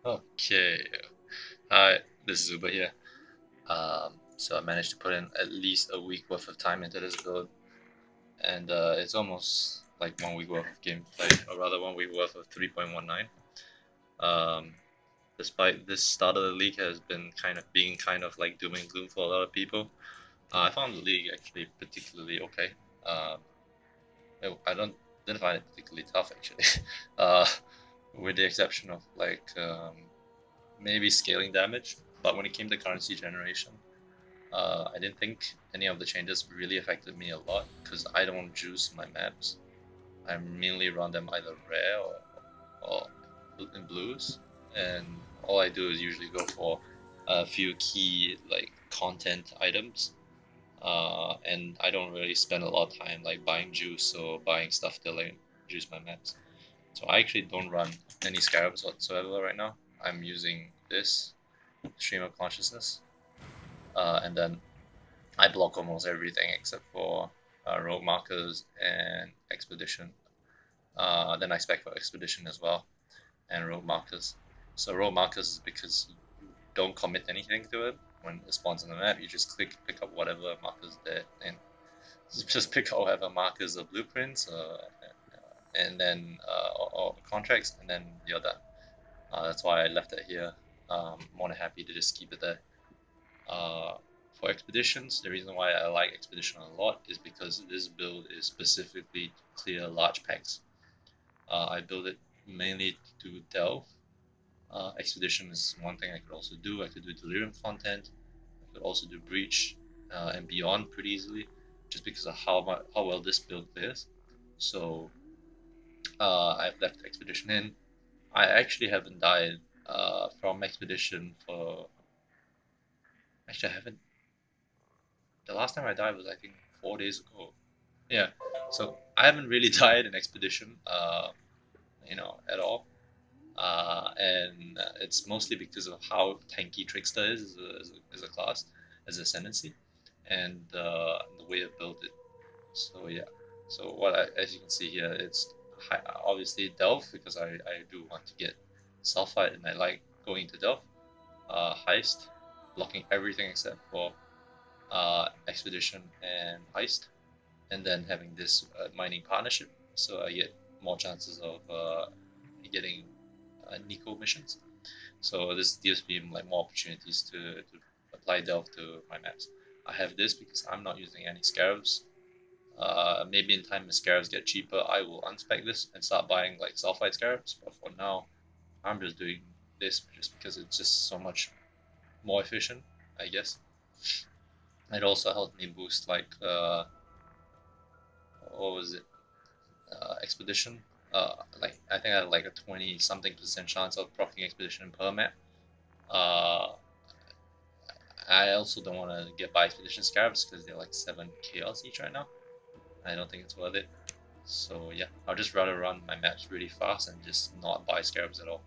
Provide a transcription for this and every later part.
Okay, hi, this is Uber here. So I managed to put in at least a week worth of time into this build, and it's almost like 1 week worth of gameplay, or rather 1 week worth of 3.19. Um, Despite this start of the league has been kind of like doom and gloom for a lot of people, I found the league actually particularly okay. Um, I didn't find it particularly tough actually, uh, with the exception of maybe scaling damage. But when it came to currency generation, I didn't think any of the changes really affected me a lot because I don't juice my maps. I mainly run them either rare or in blues, and all I do is usually go for a few key like content items. And I don't really spend a lot of time like buying juice or buying stuff to like juice my maps. So I actually don't run any scarabs whatsoever right now. I'm using this stream of consciousness, and then I block almost everything except for road markers and expedition. Then I spec for expedition as well and road markers. So road markers is because you don't commit anything to it. When it spawns on the map, you just pick up whatever markers there, and just pick up whatever markers or blueprints, and then or contracts, and then you're done. That's why I left it here. More than happy to just keep it there. Uh, for expeditions, the reason why I like expedition a lot is because this build is specifically to clear large packs. I build it mainly to delve. Expedition is one thing I could also do. I could do delirium content. I could also do breach and beyond pretty easily, just because of how well this build clears. So I've left expedition in. I actually haven't died from expedition for. Actually, I haven't. The last time I died was I think 4 days ago. Yeah, so I haven't really died in expedition, at all. And it's mostly because of how tanky Trickster is as a class, as ascendancy, and the way I built it. So yeah, so as you can see here, it's obviously Delve because I do want to get sulfide and I like going to Delve. Heist, blocking everything except for expedition and heist, and then having this mining partnership, so I get more chances of getting Nico missions. So this gives me like more opportunities to apply Delve to my maps. I have this because I'm not using any scarabs. Maybe in time, as scarabs get cheaper, I will unspec this and start buying like sulfide scarabs. But for now, I'm just doing this just because it's just so much more efficient, I guess. It also helped me boost what was it, expedition. Like I think I had like a 20 something percent chance of proccing expedition per map. Uh, I also don't want to get by expedition scarabs because they're like 7 chaos each right now. I don't think it's worth it. So yeah, I'll just rather run my maps really fast and just not buy scarabs at all.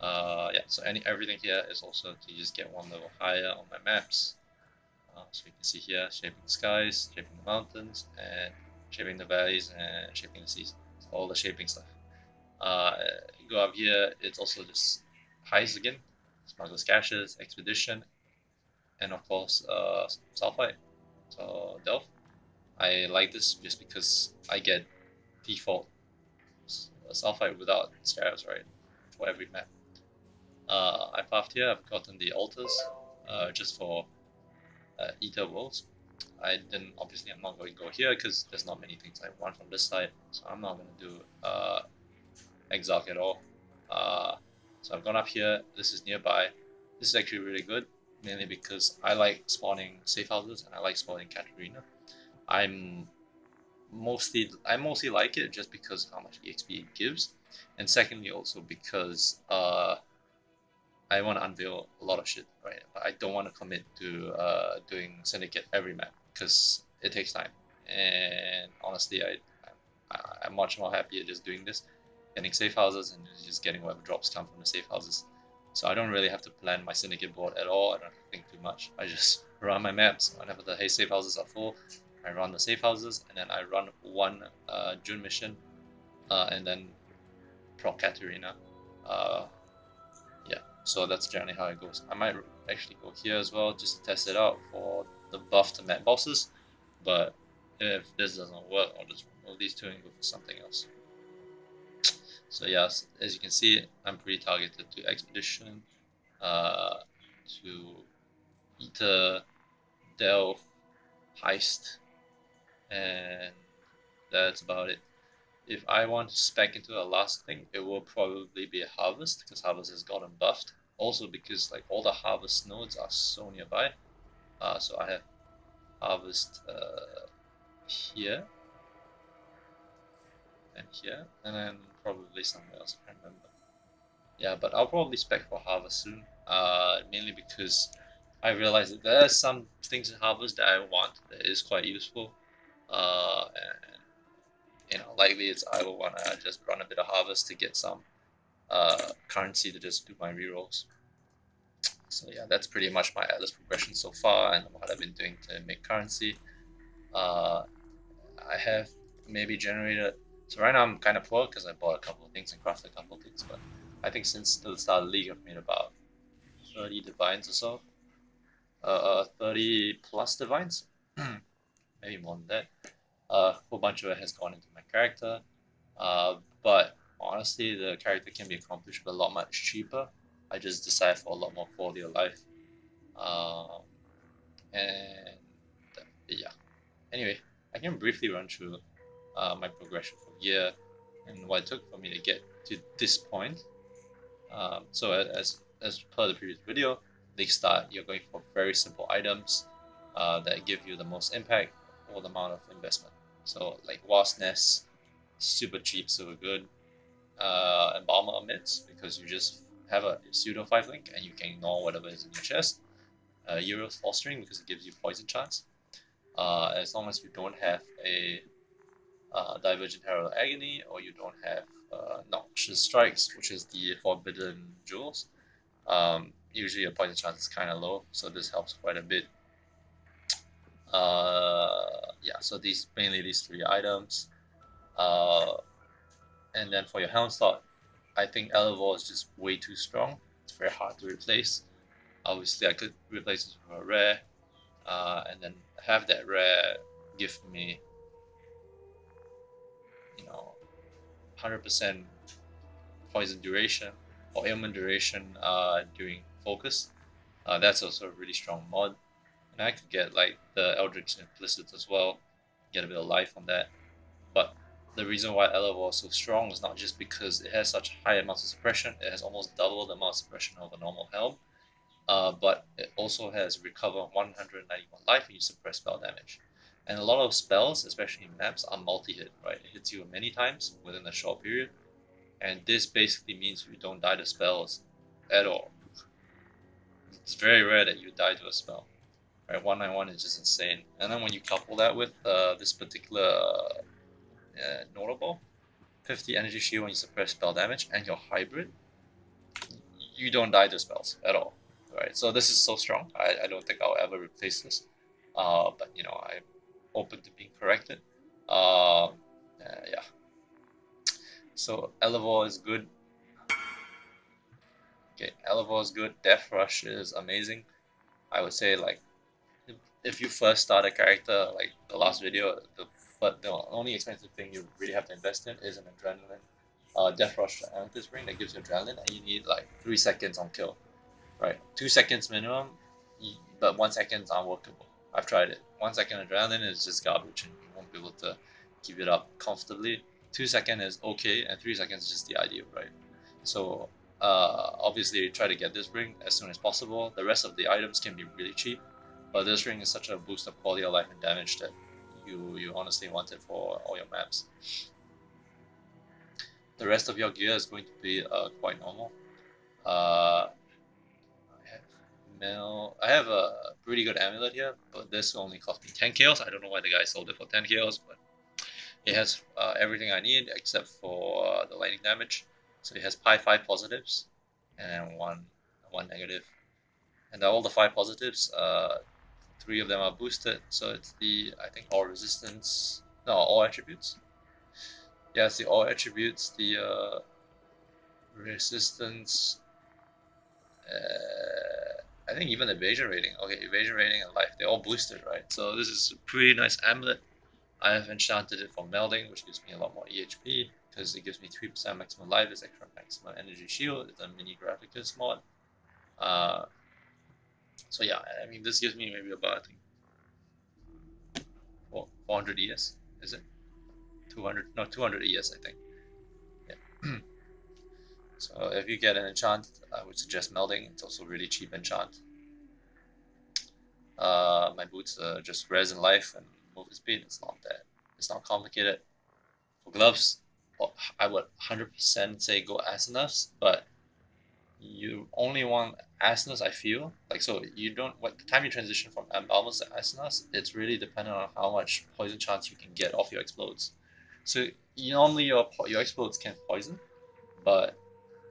Yeah, so everything here is also to just get one level higher on my maps. So you can see here, shaping the skies, shaping the mountains, and shaping the valleys, and shaping the seas. So all the shaping stuff. Uh, go up here, it's also just heist again, smuggler's caches, expedition, and of course sulfide. So Delph. I like this just because I get default sulfide without scarabs, right? For every map. I pathed here, I've gotten the altars just for ether worlds. Obviously, I'm not going to go here because there's not many things I want from this side, so I'm not going to do Exarch at all. So I've gone up here, this is nearby. This is actually really good, mainly because I like spawning safe houses and I like spawning Katarina. I'm I mostly like it just because how much EXP it gives, and secondly also because I want to unveil a lot of shit, right? But I don't want to commit to doing syndicate every map because it takes time. And honestly, I'm much more happier just doing this, getting safe houses and just getting whatever drops come from the safe houses. So I don't really have to plan my syndicate board at all. I don't have to think too much. I just run my maps whenever the hey safe houses are full. I run the safe houses and then I run one June mission, and then proc Katarina. Uh, yeah, So that's generally how it goes. I might actually go here as well just to test it out for the buff to map bosses, but if this doesn't work, I'll just remove these two and go for something else. So yes, as you can see, I'm pretty targeted to Expedition, to Eater, Delve, Heist, and that's about it. If I want to spec into a last thing, it will probably be a Harvest, because Harvest has gotten buffed. Also because like all the Harvest nodes are so nearby. So I have Harvest here and here, and then probably somewhere else, I can't remember. Yeah, but I'll probably spec for Harvest soon. Mainly because I realized that there are some things in Harvest that I want that is quite useful. And likely I will want to just run a bit of Harvest to get some currency to just do my rerolls. So yeah, that's pretty much my Atlas progression so far and what I've been doing to make currency. Uh, I have maybe generated. So right now I'm kind of poor because I bought a couple of things and crafted a couple of things, but I think since the start of the league I've made about 30 divines or so. 30 plus divines, maybe more than that. A whole bunch of it has gone into my character, but honestly, the character can be accomplished a lot much cheaper. I just decide for a lot more quality of life. And yeah. Anyway, I can briefly run through my progression from here and what it took for me to get to this point. So as per the previous video, League Start, you're going for very simple items that give you the most impact or the amount of investment. So like Wasp Nest, super cheap, super good. Embalmer Amidst, because you just have a pseudo 5 link and you can ignore whatever is in your chest. Euro's Fostering, because it gives you poison chance. As long as you don't have a Divergent Herald Agony, or you don't have Noxious Strikes, which is the Forbidden Jewels. Usually your poison chance is kind of low, so this helps quite a bit. Yeah, so mainly these three items. And then for your Helm slot, I think Elevor is just way too strong. It's very hard to replace. Obviously, I could replace it with a rare, and then have that rare give me, 100% poison duration or ailment duration during focus. That's also a really strong mod. And I could get like the Eldritch Implicit as well, get a bit of life on that. But the reason why Elevor is so strong is not just because it has such high amounts of suppression, it has almost double the amount of suppression of a normal Helm, but it also has recover 191 life when you suppress spell damage. And a lot of spells, especially in maps, are multi-hit, right? It hits you many times within a short period, and this basically means you don't die to spells at all. It's very rare that you die to a spell. Right, 191 is just insane. And then when you couple that with this particular notable 50 energy shield when you suppress spell damage and your hybrid, you don't die to spells at all. Right, so this is so strong. I don't think I'll ever replace this. But I'm open to being corrected. Yeah. So Elevor is good. Okay, Elevor is good. Death Rush is amazing. I would say like if you first start a character, like the last video, but the only expensive thing you really have to invest in is an adrenaline. Death Rush Amethyst Ring that gives you adrenaline, and you need like 3 seconds on kill. Right, 2 seconds minimum, but 1 second is unworkable. I've tried it. 1 second adrenaline is just garbage, and you won't be able to keep it up comfortably. 2 seconds is okay, and 3 seconds is just the ideal, right? So obviously try to get this ring as soon as possible. The rest of the items can be really cheap, but this ring is such a boost of quality of life and damage that you honestly want it for all your maps. The rest of your gear is going to be quite normal. I have a pretty good amulet here, but this only cost me 10 kills. I don't know why the guy sold it for 10 kills, but it has everything I need except for the lightning damage. So it has 5 positives and one negative. And all the 5 positives, 3 of them are boosted. So it's I think all resistance, no, all attributes. Yeah, it's the all attributes, the resistance, I think even evasion rating. Okay, evasion rating and life, they're all boosted, right? So this is a pretty nice amulet. I have enchanted it for melding, which gives me a lot more EHP because it gives me 3% maximum life, it's extra maximum energy shield, it's a mini graphicus mod. So yeah, I mean this gives me maybe about, I think, 400 ES, is it? 200, no, 200 ES, I think. Yeah. So if you get an enchant, I would suggest melding. It's also really cheap enchant. My boots just res in life and move speed. It's not complicated. For gloves, I would 100% say go Asanas, but you only want Asanas, I feel. Like, so you don't, what the time you transition from Almas to Asanas, it's really dependent on how much poison chance you can get off your explodes. So normally your explodes can poison, but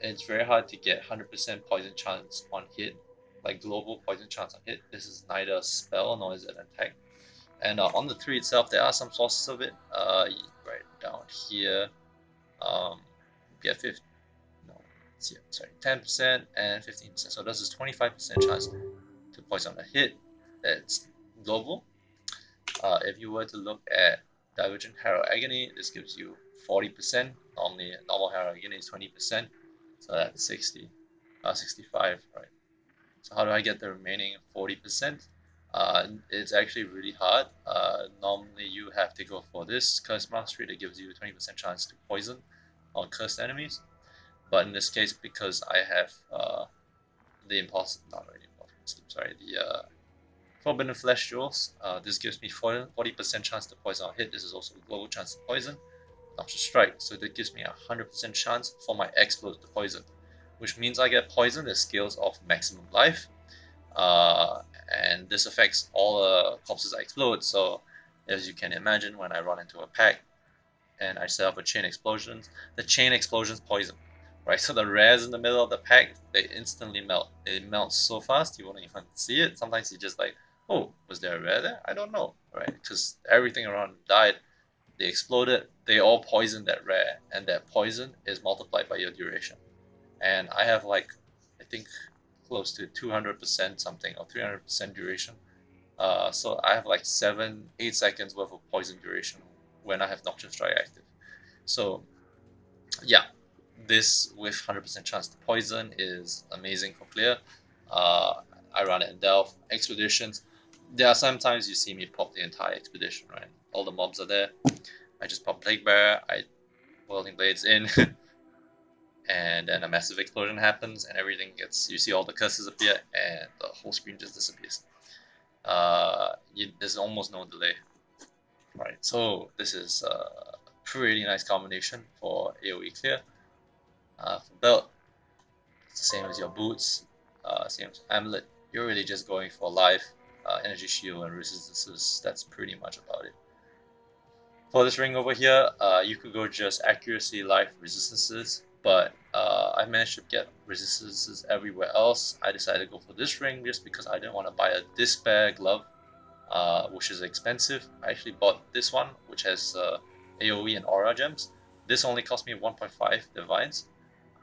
it's very hard to get 100% poison chance on hit, like global poison chance on hit. This is neither a spell nor is it an attack. And on the tree itself, there are some sources of it. Right down here, get 50, no, sorry, 10% and 15%. So this is 25% chance to poison a hit. That's global. If you were to look at Divergent Harrow Agony, this gives you 40%. Normally, normal Harrow Agony is 20%. So that's 65, right? So how do I get the remaining 40%? It's actually really hard. Normally you have to go for this Curse Mastery that gives you a 20% chance to poison on cursed enemies. But in this case, because I have the not really impossible, sorry, the Forbidden Flesh Jewels, this gives me 40% chance to poison on hit. This is also a global chance to poison. Noxious Strike, so that gives me a 100% chance for my explode to poison, which means I get poison that scales off maximum life, and this affects all the corpses I explode. So as you can imagine, when I run into a pack and I set up a chain explosions, the chain explosions poison, right? So the rares in the middle of the pack, they instantly melt. They melt so fast you won't even see it. Sometimes you just like, oh, was there a rare there? I don't know, right? Because everything around died. They exploded, they all poisoned that rare, and that poison is multiplied by your duration. And I have like, I think close to 200% something or 300% duration. So I have like 8 seconds worth of poison duration when I have Noxious Strike active. So yeah, this with 100% chance to poison is amazing for clear. I run it in Delve expeditions. There are sometimes you see me pop the entire expedition, right? All the mobs are there. I just pop Plague Bearer, I Welding Blades in, and then a massive explosion happens, and everything gets. You see all the curses appear, and the whole screen just disappears. There's almost no delay. Right, so this is a pretty nice combination for AoE clear. For belt, it's the same as your boots, same as amulet. You're really just going for life, energy shield, and resistances. That's pretty much about it. For this ring over here, you could go just accuracy, life, resistances, but I managed to get resistances everywhere else. I decided to go for this ring just because I didn't want to buy a Despair glove, which is expensive. I actually bought this one, which has AoE and aura gems. This only cost me 1.5 divines.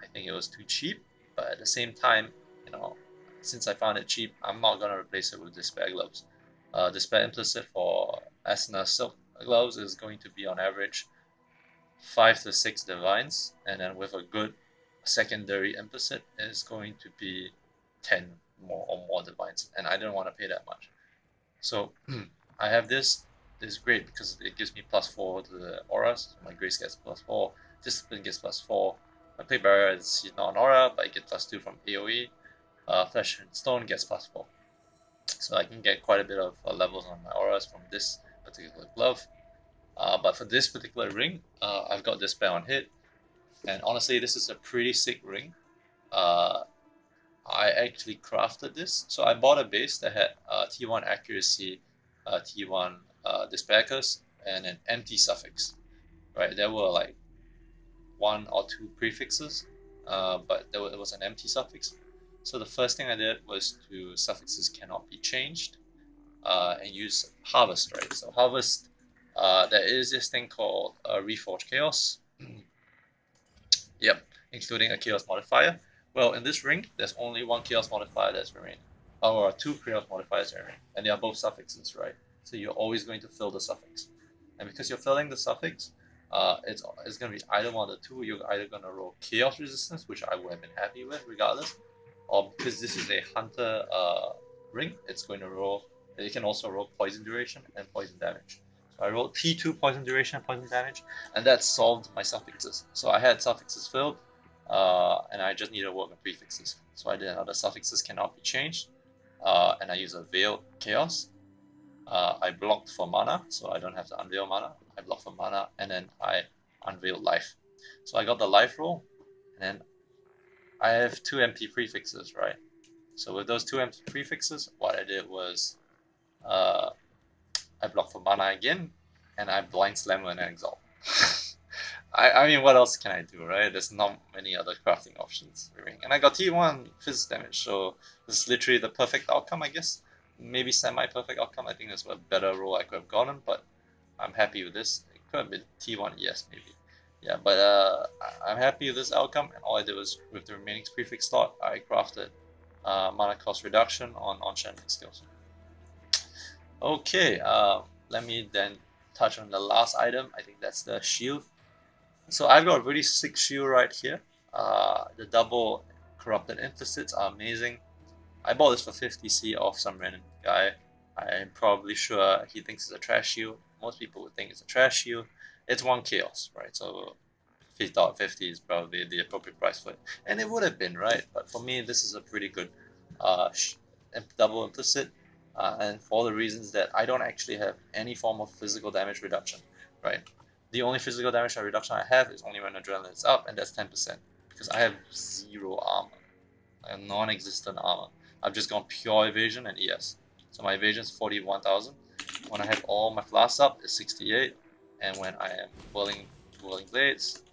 I think it was too cheap, but at the same time, you know, since I found it cheap, I'm not gonna replace it with Despair gloves. Despair implicit for Asuna Silk gloves is going to be on average 5 to 6 divines, and then with a good secondary implicit is going to be 10 more divines, and I didn't want to pay that much. So I have this. This is great because it gives me +4 to the auras. My grace gets +4, discipline gets +4. My Plague Barrier is not an aura, but I get +2 from AoE. Flesh and Stone gets +4. So I can get quite a bit of levels on my auras from this particular glove. But for this particular ring, I've got Despair on hit, and honestly, this is a pretty sick ring. I actually crafted this, so I bought a base that had T1 accuracy, T1 Despair curse, and an empty suffix. Right, there were like 1 or 2 prefixes, but it was an empty suffix. So the first thing I did was to suffixes cannot be changed, and use harvest. Right, so harvest. There is this thing called Reforge Chaos. Yep, including a Chaos modifier, Well, in this ring, there's only one chaos modifier that's remaining. Or two chaos modifiers remaining. And they are both suffixes, right? So you're always going to fill the suffix. And because you're filling the suffix, it's going to be either one of the two. You're either going to roll chaos resistance, which I would have been happy with regardless, or because this is a hunter ring, it's going to roll. It can also roll poison duration and poison damage. So I rolled T2 poison duration and poison damage, and that solved my suffixes. So I had suffixes filled, and I just needed to work on prefixes. So I did the suffixes cannot be changed, and I use a veiled chaos. I blocked for mana, so I don't have to unveil mana. I blocked for mana, and then I unveiled life. So I got the life roll, and then I have two empty prefixes, right? So with those two empty prefixes, what I did was I blocked for mana again, and I blind slam an exalt. I mean, what else can I do, right? There's not many other crafting options. And I got T1 physics damage, so this is literally the perfect outcome, I guess. Maybe semi-perfect outcome. I think that's a better roll I could have gotten, but I'm happy with this. It could have been T1, yes, maybe. Yeah, but I'm happy with this outcome, and all I did was, with the remaining prefix slot, I crafted mana cost reduction on Shannon skills. Okay, let me then touch on the last item. I think that's the shield. So I've got a really sick shield right here. The double corrupted implicits are amazing. I bought this for 50C off some random guy. I'm probably sure he thinks it's a trash shield. Most people would think it's a trash shield. It's one chaos, right? So he thought 50 is probably the appropriate price for it. And it would have been, right? But for me, this is a pretty good double implicit. And for the reasons that I don't actually have any form of physical damage reduction, right? The only physical damage reduction I have is only when adrenaline is up, and that's 10%. Because I have zero armor. I have non-existent armor. I've just gone pure evasion and ES. So my evasion is 41,000. When I have all my flasks up, it's 68. And when I am whirling blades,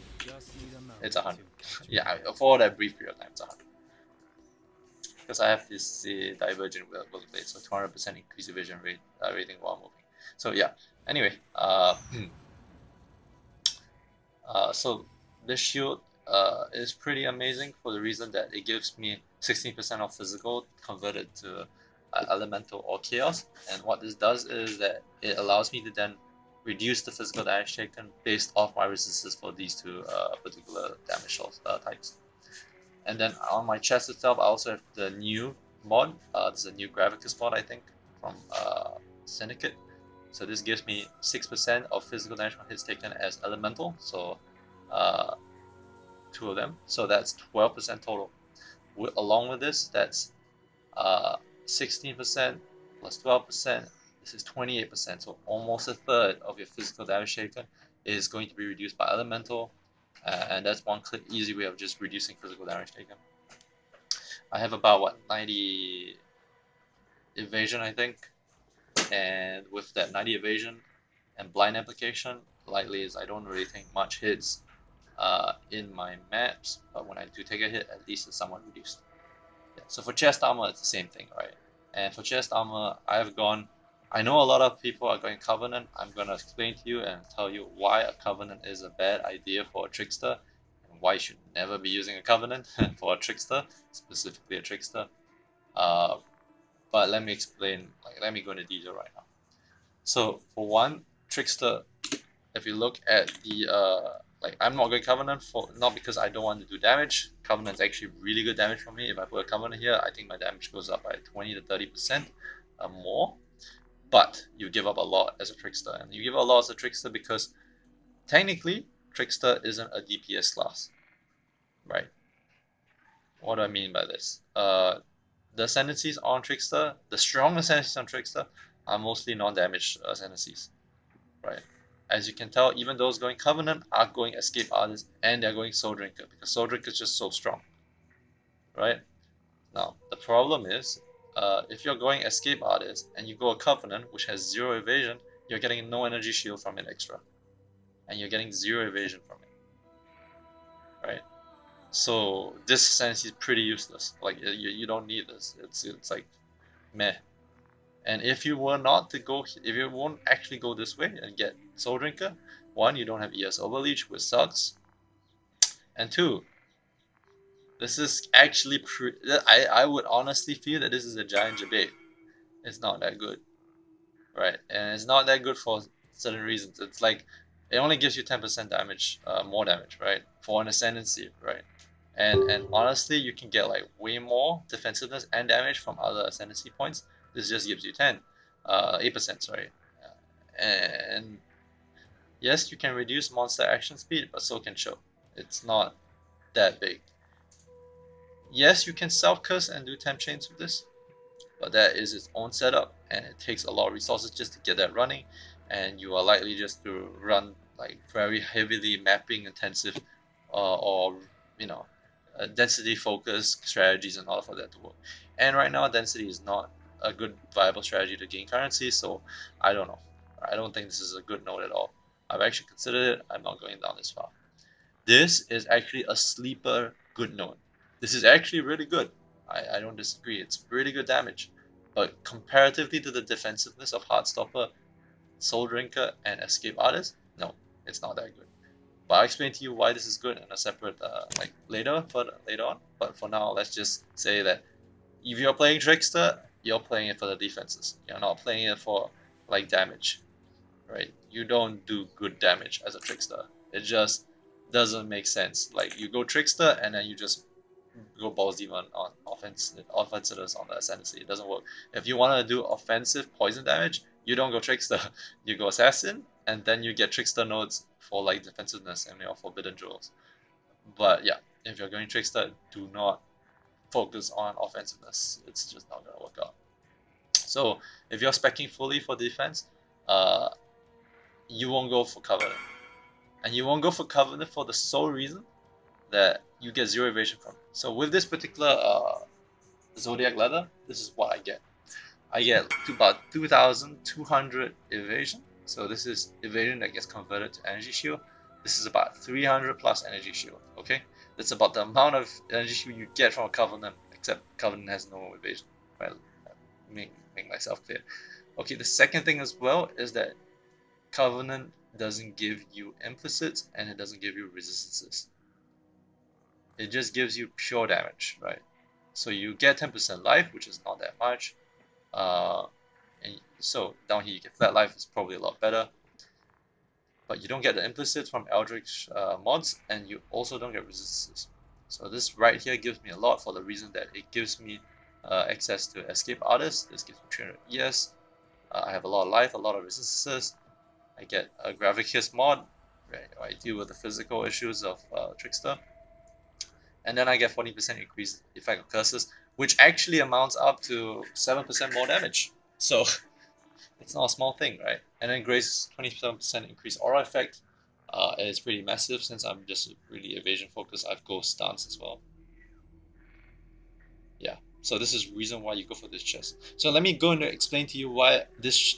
it's 100. Yeah, for that brief period of time, it's 100. Because I have this divergent whirling blade, so 200% increase evasion rate rating while moving. So yeah. Anyway, so this shield is pretty amazing for the reason that it gives me 16% of physical converted to elemental or chaos, and what this does is that it allows me to then reduce the physical damage taken based off my resistances for these two particular damage types. And then on my chest itself, I also have the new mod. This is a new Gravicus mod, I think, from Syndicate. So this gives me 6% of physical damage from hits taken as elemental, so two of them. So that's 12% total. Along with this, that's 16% plus 12%. This is 28%. So almost a third of your physical damage taken is going to be reduced by elemental, and that's one easy way of just reducing physical damage taken. I have about 90 evasion, I think, and with that 90 evasion and blind application, lightly is I don't really think much hits in my maps, but when I do take a hit, at least it's somewhat reduced. Yeah, so for chest armor, it's the same thing, right? And for chest armor, I know a lot of people are going Covenant. I'm going to explain to you and tell you why a Covenant is a bad idea for a Trickster, and why you should never be using a Covenant for a Trickster, specifically a Trickster. But let me explain, let me go into detail right now. So for one, Trickster, if you look at the I'm not going Covenant not because I don't want to do damage. Covenant's actually really good damage for me. If I put a Covenant here, I think my damage goes up by 20 to 30% more. But you give up a lot as a Trickster, and you give up a lot as a Trickster because technically Trickster isn't a DPS class, right? What do I mean by this? The ascendancies on Trickster, the strong ascendancies on Trickster, are mostly non-damage ascendancies, right? As you can tell, even those going Covenant are going Escape Artist, and they're going Soul Drinker, because Soul Drinker is just so strong, right? Now, the problem is, if you're going Escape Artist, and you go a Covenant, which has 0 evasion, you're getting no energy shield from it extra. And you're getting 0 evasion from it, right? So this sense is pretty useless. Like, you don't need this. It's like, meh. And if you were not to go, if you won't actually go this way and get Soul Drinker, one, you don't have ES Overleach, which sucks. And two, This is actually I would honestly feel that this is a giant debate. It's not that good, right? And it's not that good for certain reasons. It's like it only gives you 10% damage, more damage, right? For an ascendancy, right? And honestly, you can get like way more defensiveness and damage from other ascendancy points. This just gives you 8%, sorry. And yes, you can reduce monster action speed, but so can Cho. It's not that big. Yes, you can self-curse and do temp chains with this, but that is its own setup, and it takes a lot of resources just to get that running, and you are likely just to run like very heavily mapping intensive or you know density focused strategies in order for that to work. And right now density is not a good viable strategy to gain currency, so I don't know. I don't think this is a good node at all. I've actually considered it. I'm not going down this far. This is actually a sleeper good node. This is actually really good. I don't disagree. It's really good damage. But comparatively to the defensiveness of Heartstopper, Soul Drinker, and Escape Artist, no, it's not that good. But I'll explain to you why this is good in a separate, like later on. But for now, let's just say that if you're playing Trickster, you're playing it for the defenses. You're not playing it for like damage, right? You don't do good damage as a Trickster. It just doesn't make sense. Like you go Trickster and then you just go balls deep on offensives on the ascendancy. It doesn't work. If you want to do offensive poison damage, you don't go Trickster. You go Assassin, and then you get Trickster nodes for like defensiveness and your Forbidden Jewels. But yeah, if you're going Trickster, do not focus on offensiveness. It's just not gonna work out. So if you're specking fully for defense, uh, you won't go for Covenant. And you won't go for Covenant for the sole reason that you get 0 evasion from it. So with this particular Zodiac Leather, this is what I get. I get to about 2,200 evasion. So this is evasion that gets converted to energy shield. This is about 300 plus energy shield. Okay, that's about the amount of energy shield you get from a Covenant, except Covenant has no evasion. Right? Make myself clear. Okay, the second thing as well is that Covenant doesn't give you implicits and it doesn't give you resistances. It just gives you pure damage, right? So you get 10% life, which is not that much. And so down here you get flat life, is probably a lot better. But you don't get the implicits from Eldritch mods, and you also don't get resistances. So this right here gives me a lot for the reason that it gives me access to Escape Artist. This gives me 300 ES. I have a lot of life, a lot of resistances. I get a Gravicus mod, right? I deal with the physical issues of Trickster. And then I get 40% increased effect of curses, which actually amounts up to 7% more damage. So it's not a small thing, right? And then Grace 27% increased aura effect. It's pretty massive since I'm just really evasion focused. I have Ghost Stance as well. Yeah. So this is reason why you go for this chest. So let me go and explain to you why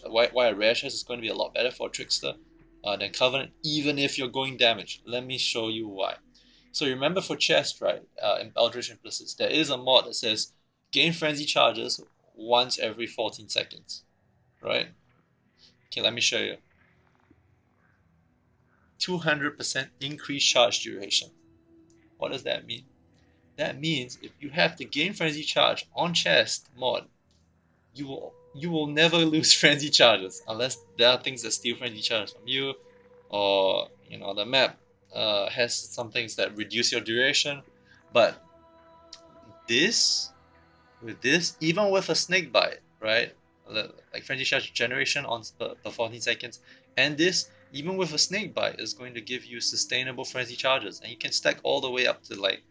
why a rare chest is going to be a lot better for a Trickster than Covenant, even if you're going damage. Let me show you why. So remember for chest, right, in Eldritch Implicits, there is a mod that says gain frenzy charges once every 14 seconds, right? Okay, let me show you. 200% increased charge duration. What does that mean? That means if you have the gain frenzy charge on chest mod, you will never lose frenzy charges unless there are things that steal frenzy charges from you, or the map has some things that reduce your duration. But this with this, even with a snake bite, right? Like frenzy charge generation on per 14 seconds, and this even with a snake bite is going to give you sustainable frenzy charges, and you can stack all the way up to like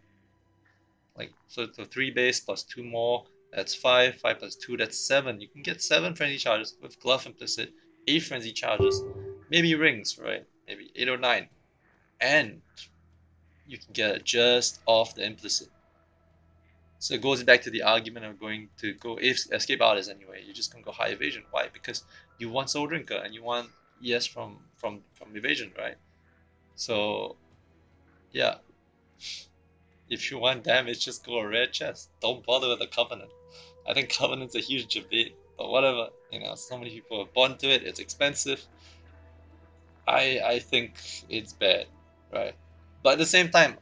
so 3 base plus 2 more, that's 5, 5 plus 2, that's 7. You can get 7 frenzy charges with glove implicit, 8 frenzy charges, maybe rings, right? Maybe 8 or 9, and you can get it just off the implicit. So it goes back to the argument of going to go escape artist anyway. You just can go high evasion. Why? Because you want Soul Drinker and you want ES from evasion, right? So yeah, if you want damage, just go a rare chest. Don't bother with a Covenant. I think Covenant's a huge debate, but whatever. So many people are born to it. It's expensive. I think it's bad, right? But at the same time,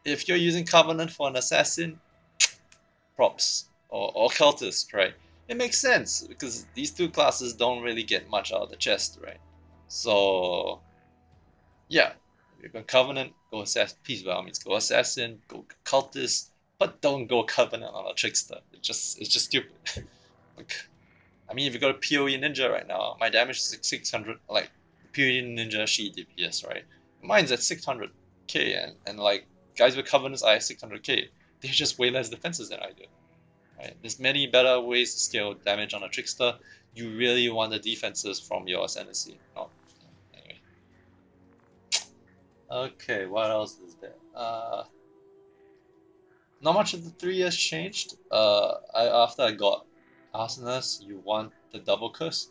if you're using Covenant for an assassin, props. Or cultist, right? It makes sense because these two classes don't really get much out of the chest, right? So yeah, if you're going Covenant, go Assassin. Please, by all means, go Assassin, go Cultist, but don't go Covenant on a Trickster. It's just stupid. Like, I mean, if you got a PoE Ninja right now, my damage is 600. Like PoE Ninja Sheet DPS, right? Mine's at 600k, and like guys with Covenants are at 600k. They're just way less defenses than I do. Right? There's many better ways to scale damage on a Trickster. You really want the defenses from your Ascendancy. Not anyway. Okay, what else is there? Not much of the 3 years changed. After I got Arsonist, you want the double curse,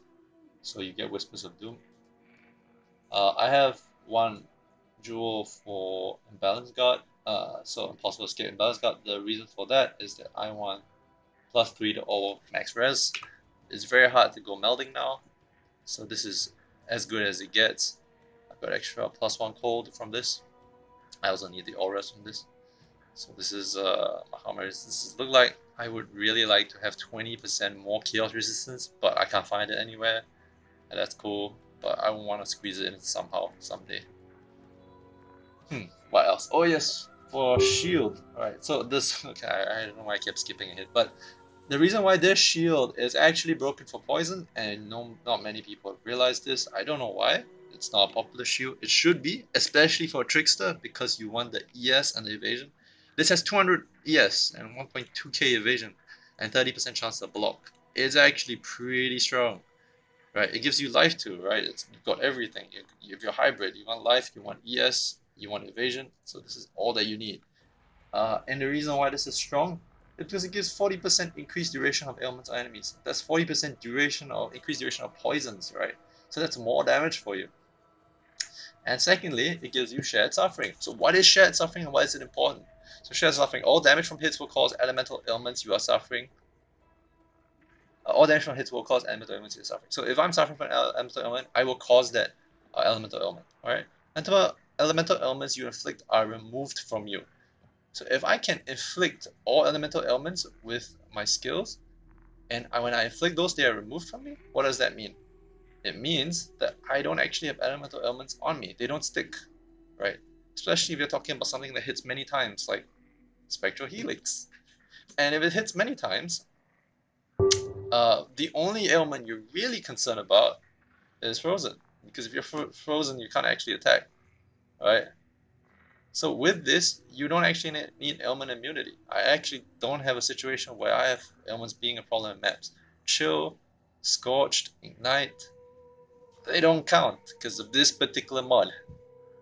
so you get Whispers of Doom. I have one jewel for Imbalance Guard, so Impossible Escape Imbalance Guard. The reason for that is that I want +3 to all max res. It's very hard to go melding now, so this is as good as it gets. I've got extra +1 cold from this. I also need the all res from this. So this is how much does this look like? I would really like to have 20% more chaos resistance, but I can't find it anywhere. And that's cool, but I want to squeeze it in somehow, someday. What else? Oh yes, for shield. Alright, so this, okay, I don't know why I kept skipping ahead, but the reason why this shield is actually broken for poison, and not many people have realized this, I don't know why. It's not a popular shield. It should be, especially for a Trickster, because you want the ES and the evasion. This has 200 ES and 1.2k evasion and 30% chance to block. It's actually pretty strong, right? It gives you life too, right? You've got everything. If you're hybrid, you want life, you want ES, you want evasion. So this is all that you need. And the reason why this is strong is because it gives 40% increased duration of ailments on enemies. That's 40% duration of increased duration of poisons, right? So that's more damage for you. And secondly, it gives you shared suffering. So what is shared suffering and why is it important? So shared suffering, all damage from hits will cause elemental ailments you are suffering. All damage from hits will cause elemental ailments you are suffering. So if I'm suffering from an elemental ailment, I will cause that elemental ailment. Alright? Until elemental ailments you inflict are removed from you. So if I can inflict all elemental ailments with my skills, and when I inflict those, they are removed from me, what does that mean? It means that I don't actually have elemental ailments on me. They don't stick, right? Especially if you're talking about something that hits many times, like Spectral Helix. And if it hits many times, the only ailment you're really concerned about is frozen. Because if you're frozen, you can't actually attack, right? So with this, you don't actually need ailment immunity. I actually don't have a situation where I have ailments being a problem in maps. Chill, Scorched, Ignite, they don't count because of this particular mod.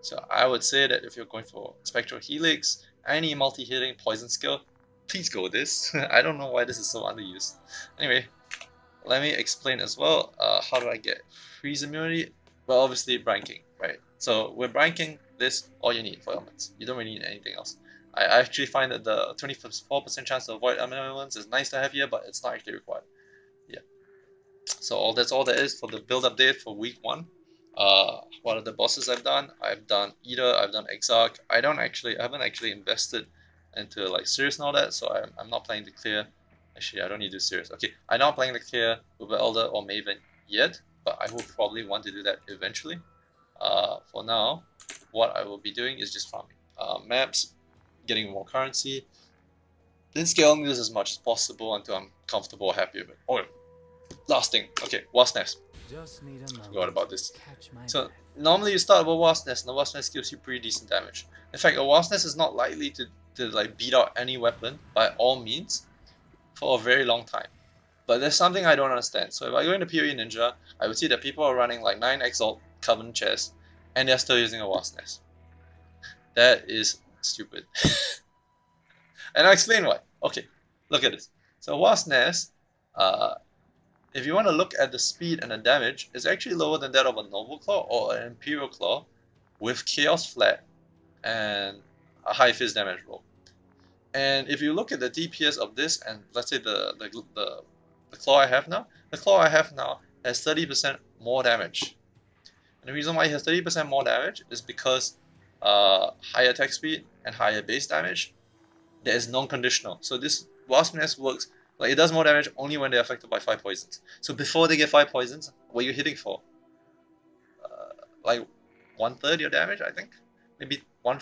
So I would say that if you're going for Spectral Helix, any multi-hitting poison skill, please go with this. I don't know why this is so underused. Anyway, let me explain as well. How do I get freeze immunity? Well, obviously ranking, right? So with ranking, this all you need for elements. You don't really need anything else. I actually find that the 24% chance to avoid elements is nice to have here, but it's not actually required. Yeah. So that's all there is for the build update for week 1. What are the bosses I've done? I've done Eater, I've done Exarch. I haven't actually invested into like Serious and all that, so I'm not planning to clear. Actually, I don't need to do Serious. Okay, I'm not planning to clear Uber Elder or Maven yet, but I will probably want to do that eventually. For now, what I will be doing is just farming. Maps, getting more currency, then scaling this as much as possible until I'm comfortable, happy with it. Oh, last thing. Okay, Wasp Nest. Forgot about this. So normally you start with a Wasp Nest, and the Wasp Nest gives you pretty decent damage. In fact, a Wasp Nest is not likely to like beat out any weapon by all means for a very long time. But there's something I don't understand. So if I go into PoE Ninja, I would see that people are running like 9 Exalt Covenant chests, and they're still using a Wasp Nest. That is stupid. And I'll explain why. Okay, look at this. So Wasp Nest, if you want to look at the speed and the damage, it's actually lower than that of a Noble Claw or an Imperial Claw with Chaos Flat and a high fizz damage roll. And if you look at the DPS of this, and let's say the claw I have now, the claw I have now has 30% more damage. And the reason why it has 30% more damage is because higher attack speed and higher base damage that is non-conditional. So this Wasp Nest works, like it does more damage only when they're affected by 5 poisons. So before they get 5 poisons, what are you hitting for? Like 1/3 your damage, I think? Maybe no,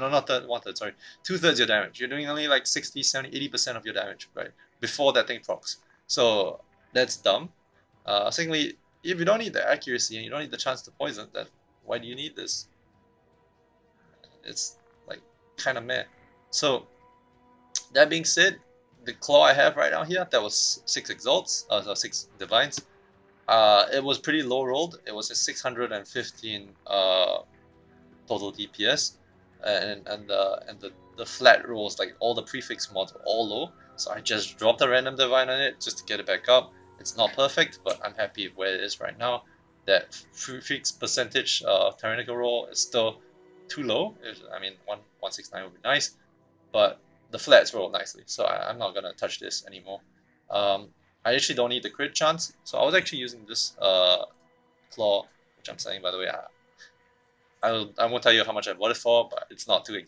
not third, 1/3, sorry. 2/3 your damage. You're doing only like 60, 70, 80% of your damage, right? Before that thing procs. So that's dumb. Secondly, if you don't need the accuracy and you don't need the chance to poison, then why do you need this? It's like kind of meh. So that being said, the claw I have right now here, that was 6 exalts, 6 divines. It was pretty low rolled. It was a 615 total DPS, and the flat rolls, like all the prefix mods were all low. So I just dropped a random divine on it just to get it back up. It's not perfect, but I'm happy where it is right now. That prefix percentage tyrannical roll is still too low. I mean, 169 would be nice, but the flats roll nicely, so I'm not gonna touch this anymore. I actually don't need the crit chance, so I was actually using this claw, which I'm saying by the way. I won't tell you how much I bought it for, but it's not two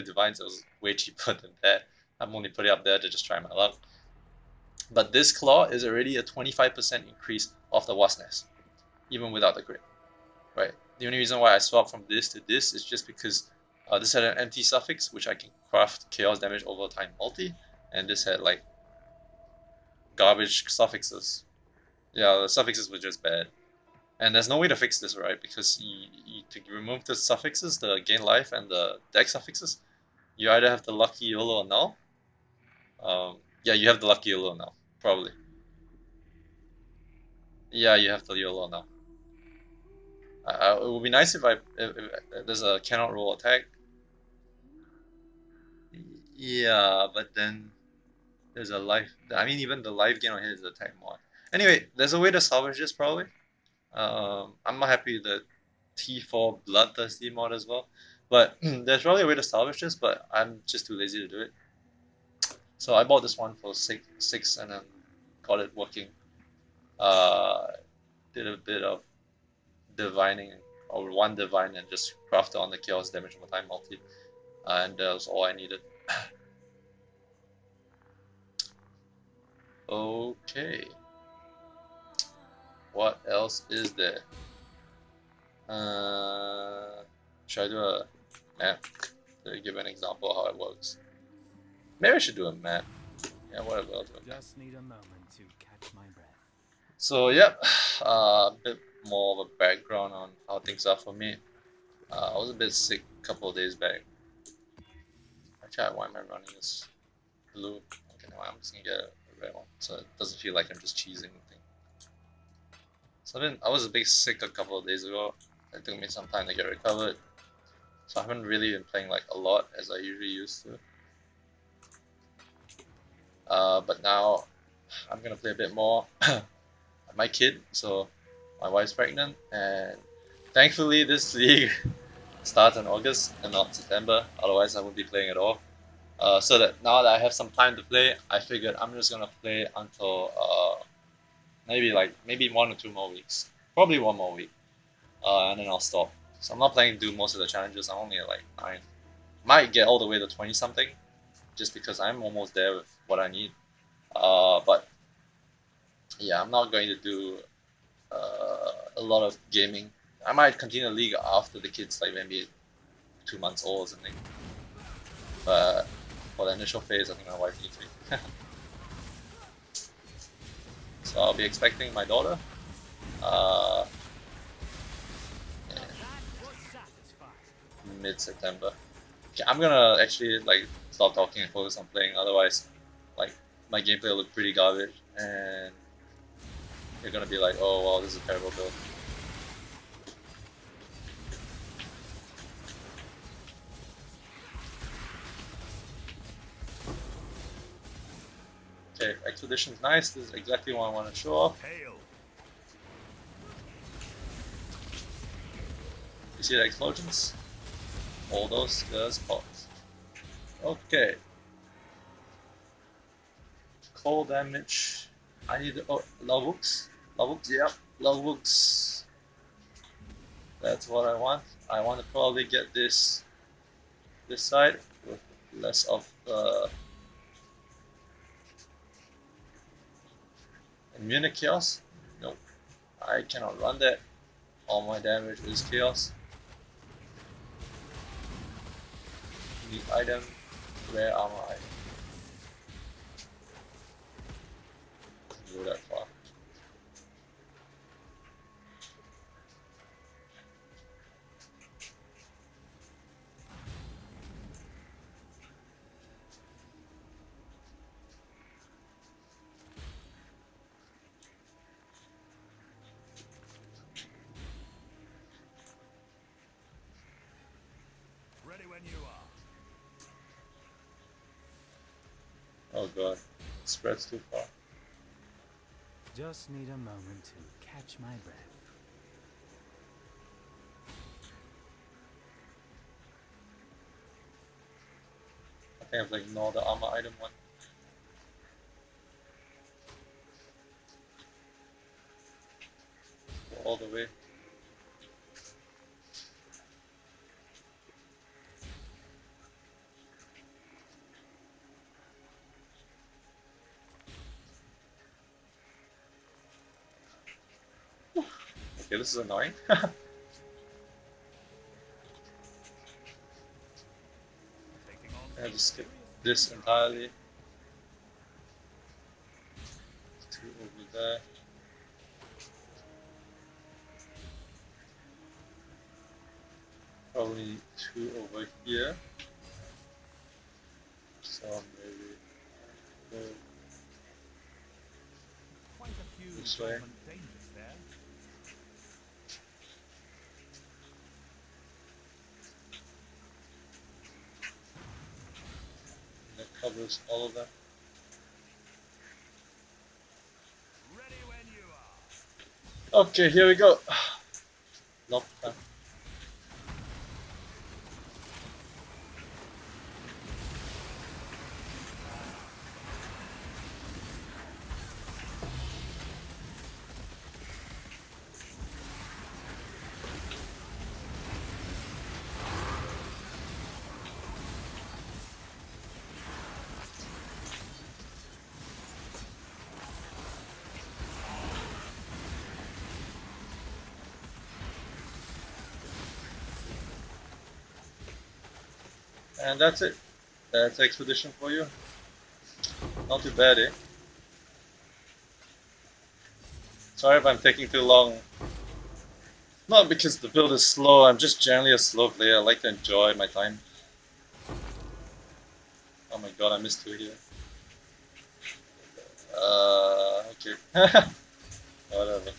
divines. It was way cheaper than that. I'm only putting it up there to just try my luck. But this claw is already a 25% increase of the Wasp Nest, even without the crit, right? The only reason why I swapped from this to this is just because this had an empty suffix, which I can craft chaos damage over time multi, and this had like garbage suffixes. Yeah, the suffixes were just bad. And there's no way to fix this, right? Because to remove the suffixes, the gain life and the deck suffixes, you either have the lucky YOLO or null. Yeah, you have the lucky YOLO now, probably. Yeah, you have the YOLO now. It would be nice if there's a cannot roll attack. Yeah, but then there's a life. I mean, even the life gain on hit is attack mod. Anyway, there's a way to salvage this probably. I'm not happy with the T4 Bloodthirsty mod as well. But there's probably a way to salvage this, but I'm just too lazy to do it. So I bought this one for six and then got it working. Did a bit of divining, or one divine, and just crafted on the chaos damage over time multi. And that was all I needed. Okay. What else is there? Should I do a map to give an example of how it works? Maybe I should do a map. Yeah, whatever. I'll do a map. Just need a moment to catch my breath. So yep, a bit more of a background on how things are for me. I was a bit sick a couple of days back. Actually, why am I running this blue? Okay, no, I'm just gonna get a red one, so it doesn't feel like I'm just cheesing the thing. So I was a bit sick a couple of days ago. It took me some time to get recovered. So I haven't really been playing like a lot as I usually used to. But now I'm gonna play a bit more. My kid, so my wife's pregnant, and thankfully this league starts in August and not September. Otherwise, I wouldn't be playing at all. So that now that I have some time to play, I figured I'm just gonna play until maybe 1 or 2 more weeks, probably 1 more week, and then I'll stop. So I'm not planning to do most of the challenges. I'm only at like 9. Might get all the way to 20 something, just because I'm almost there with what I need. But yeah, I'm not going to do a lot of gaming. I might continue the league after the kids like maybe 2 months old or something. But for the initial phase, I think my wife needs me. So I'll be expecting my daughter. Mid-September. Okay, I'm gonna actually like stop talking and focus on playing. Otherwise, like my gameplay will look pretty garbage, and you're gonna be like, "Oh wow, this is a terrible build." Okay, Expedition's nice. This is exactly what I want to show off. You see the explosions? All those spots. Okay. Cold damage. I need love books. Yep, love books. That's what I want. I want to probably get this side with less of the immune chaos. Nope, I cannot run that. All my damage is chaos. Need item. Where am I? Go that far. Ready when you are. Oh god, it spreads too far. Just need a moment to catch my breath. I think I've like ignored the armor item one. Go all the way. Okay, this is annoying. Taking on I just skip this entirely. Two over there. Probably two over here. So maybe go quite a few this way. dormant dangers there. That covers all of that. Ready when you are. Okay, here we go. Nope. And that's it. That's expedition for you. Not too bad, eh? Sorry if I'm taking too long. Not because the build is slow, I'm just generally a slow player. I like to enjoy my time. Oh my god, I missed two here. Okay. Whatever.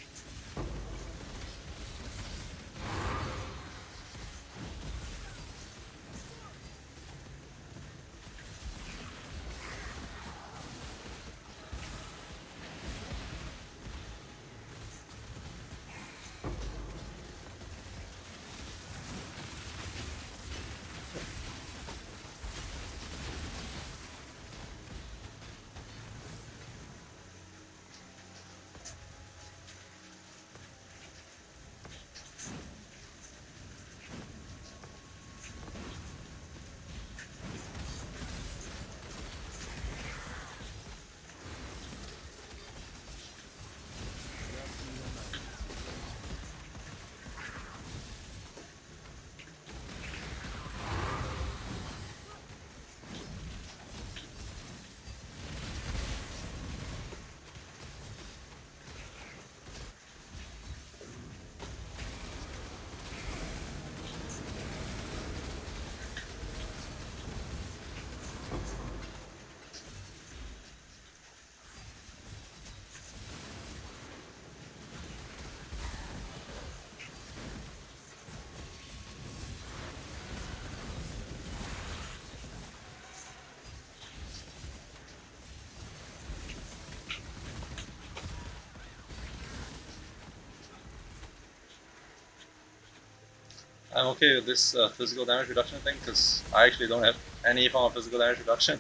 I'm okay with this physical damage reduction thing because I actually don't have any form of physical damage reduction.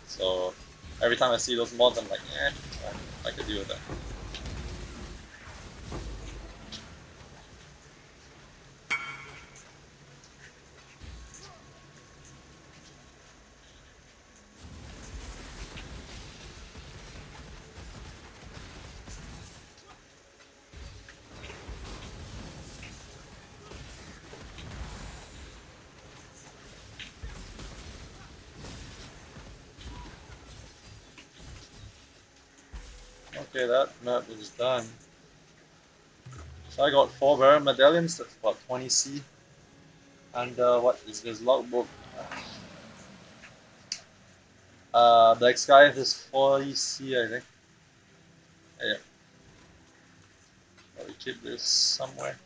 So every time I see those mods, I'm like, I could deal with that. Okay, that map is done. So I got 4 Baron medallions, that's about 20C. And what is this logbook? Black Sky is 40C, I think. Yeah, probably keep this somewhere.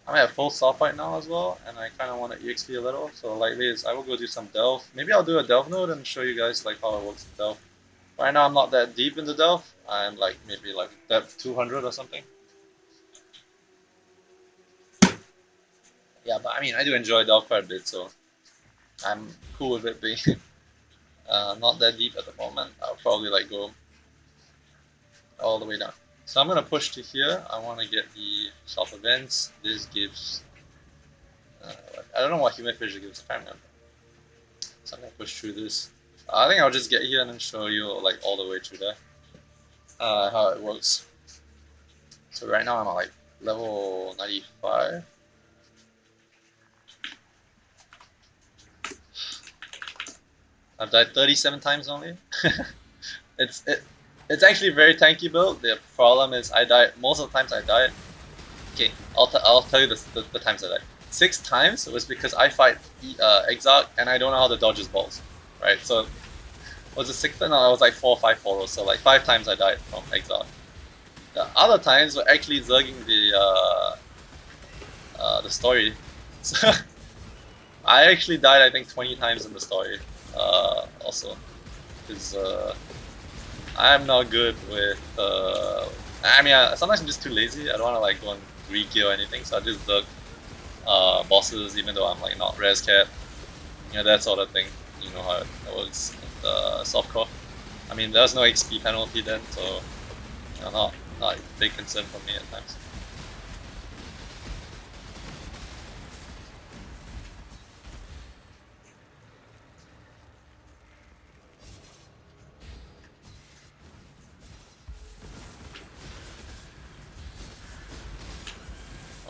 I'm at full soft right now as well, and I kind of want to EXP a little. So like this, I will go do some Delve. Maybe I'll do a Delve node and show you guys like how it works in Delve. Right now I'm not that deep into Delve. I'm like maybe like depth 200 or something. Yeah, but I mean I do enjoy Delve quite a bit, so I'm cool with it being not that deep at the moment. I'll probably like go all the way down. So I'm gonna push to here. I want to get the self events. This gives I don't know what human fissure gives. I can't remember. So I'm gonna push through this. I think I'll just get here and then show you like all the way through there how it works. So right now I'm at like level 95. I've died 37 times only. it's it's actually a very tanky build. The problem is I died most of the times I died. Okay, I'll tell you the times I died. 6 times was because I fight Exarch and I don't know how to dodge his balls. Right, so was it 6th? No, I was like 4 or 5 follows, so like 5 times I died from Exarch. The other times were actually zerging the story. So I actually died I think 20 times in the story also. Because I'm not good with I mean sometimes I'm just too lazy. I don't want to like go and re-kill or anything, so I just zerg bosses even though I'm like not res cap. You know, that sort of thing. You know how it works in the softcore. I mean there's no XP penalty then, so you know, not a big concern for me at times.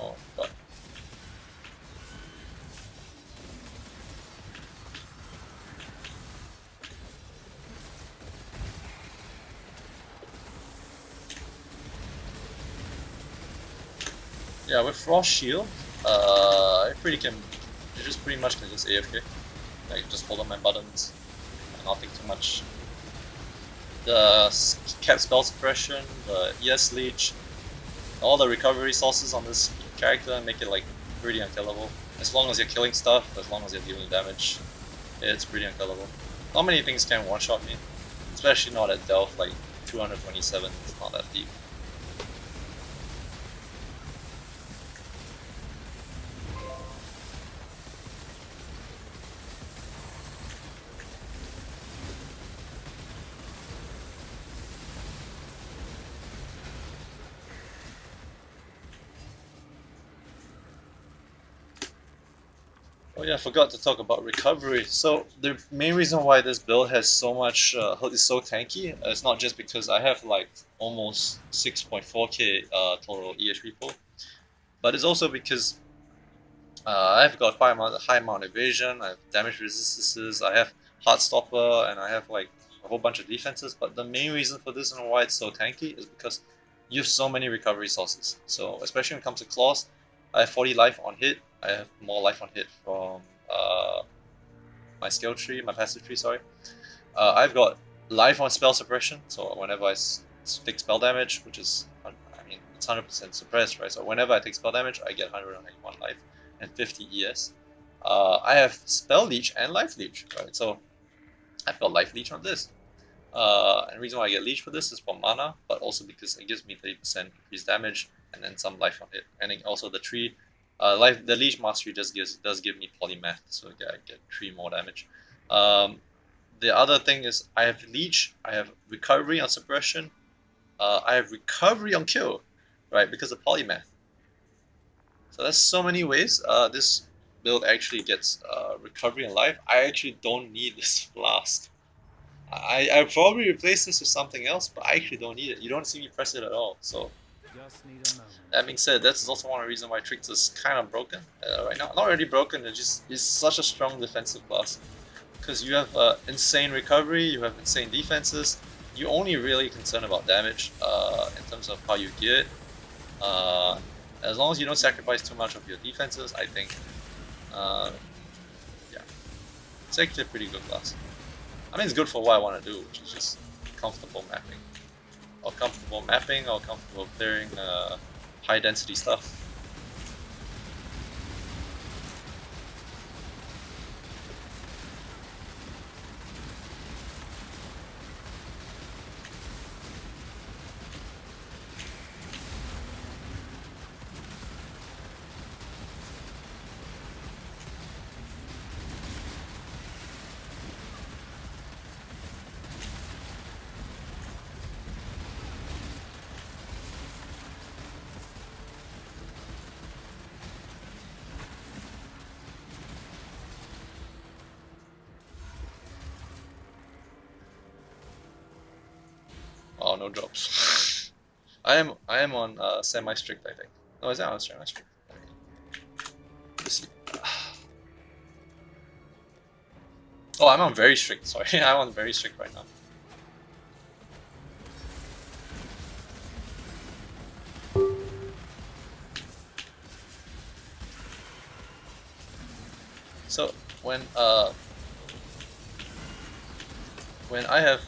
Oh god. Yeah, with Frost Shield, you just pretty much can just AFK. Like, just hold on my buttons and not think too much. The cap spell suppression, the ES leech, all the recovery sources on this character make it like pretty unkillable. As long as you're killing stuff, as long as you're dealing damage, it's pretty unkillable. Not many things can one-shot me, especially not at Delph, like 227, it's not that deep. Oh yeah, I forgot to talk about recovery. So the main reason why this build has so much is so tanky is not just because I have like almost 6.4k total EHP pool, but it's also because I've got quite a high amount of evasion, I have damage resistances, I have Heartstopper, and I have like a whole bunch of defenses. But the main reason for this and why it's so tanky is because you have so many recovery sources. So especially when it comes to claws, I have 40 life on hit. I have more life on hit from my skill tree, my passive tree. Sorry. I've got life on spell suppression. So whenever I take spell damage, which is I mean it's 100% suppressed, right? So whenever I take spell damage, I get 191 life and 50 ES. I have spell leech and life leech, right? So I've got life leech on this. And the reason why I get leech for this is for mana, but also because it gives me 30% increased damage and then some life on it. And then also the tree, the leech mastery does give me polymath, so I get 3 more damage. The other thing is I have leech, I have recovery on suppression, I have recovery on kill, right? Because of polymath. So there's so many ways. This build actually gets recovery and life. I actually don't need this flask. I probably replace this with something else, but I actually don't need it. You don't see me press it at all. So that being said, that's also one of the reasons why Trickster is kind of broken right now. Not really broken. It's such a strong defensive class because you have insane recovery, you have insane defenses. You're only really concerned about damage in terms of how you get it. As long as you don't sacrifice too much of your defenses, I think, yeah, it's actually a pretty good class. I mean, it's good for what I want to do, which is just comfortable mapping, or comfortable clearing high density stuff. Oh, no drops. I am on semi-strict, I think. No, is that on semi-strict? Let's see. Oh, I'm on very strict. Sorry, I'm on very strict right now. So when I have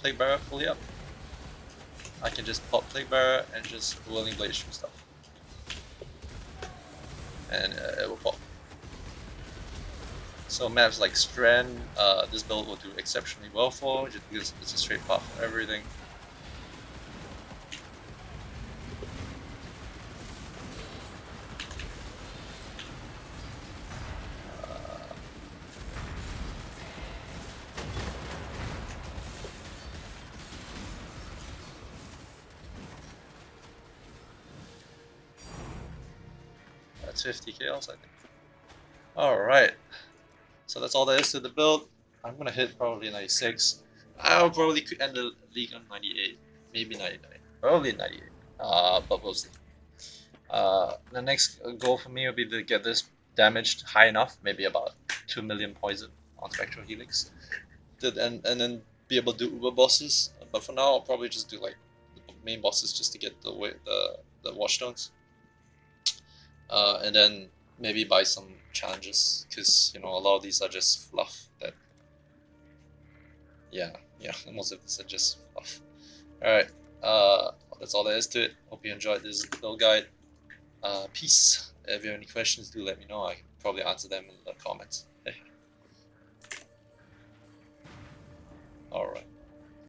Plague Bearer fully up, I can just pop Plague Bearer and just Whirling Blade shoot stuff, and it will pop. So maps like Strand, this build will do exceptionally well for, just because it's a straight path for everything. That's 50 chaos, I think. Alright, so that's all there is to the build. I'm gonna hit probably 96. I'll probably end the league on 98, maybe 99, probably 98. But we'll see. The next goal for me will be to get this damaged high enough, maybe about 2 million poison on Spectral Helix, and then be able to do Uber bosses. But for now, I'll probably just do like the main bosses just to get the Watchstones, and then maybe buy some challenges, because a lot of these are just fluff. Yeah, most of these are just fluff. All right, that's all there is to it. Hope you enjoyed this little guide. Peace. If you have any questions, do let me know. I can probably answer them in the comments. Alright.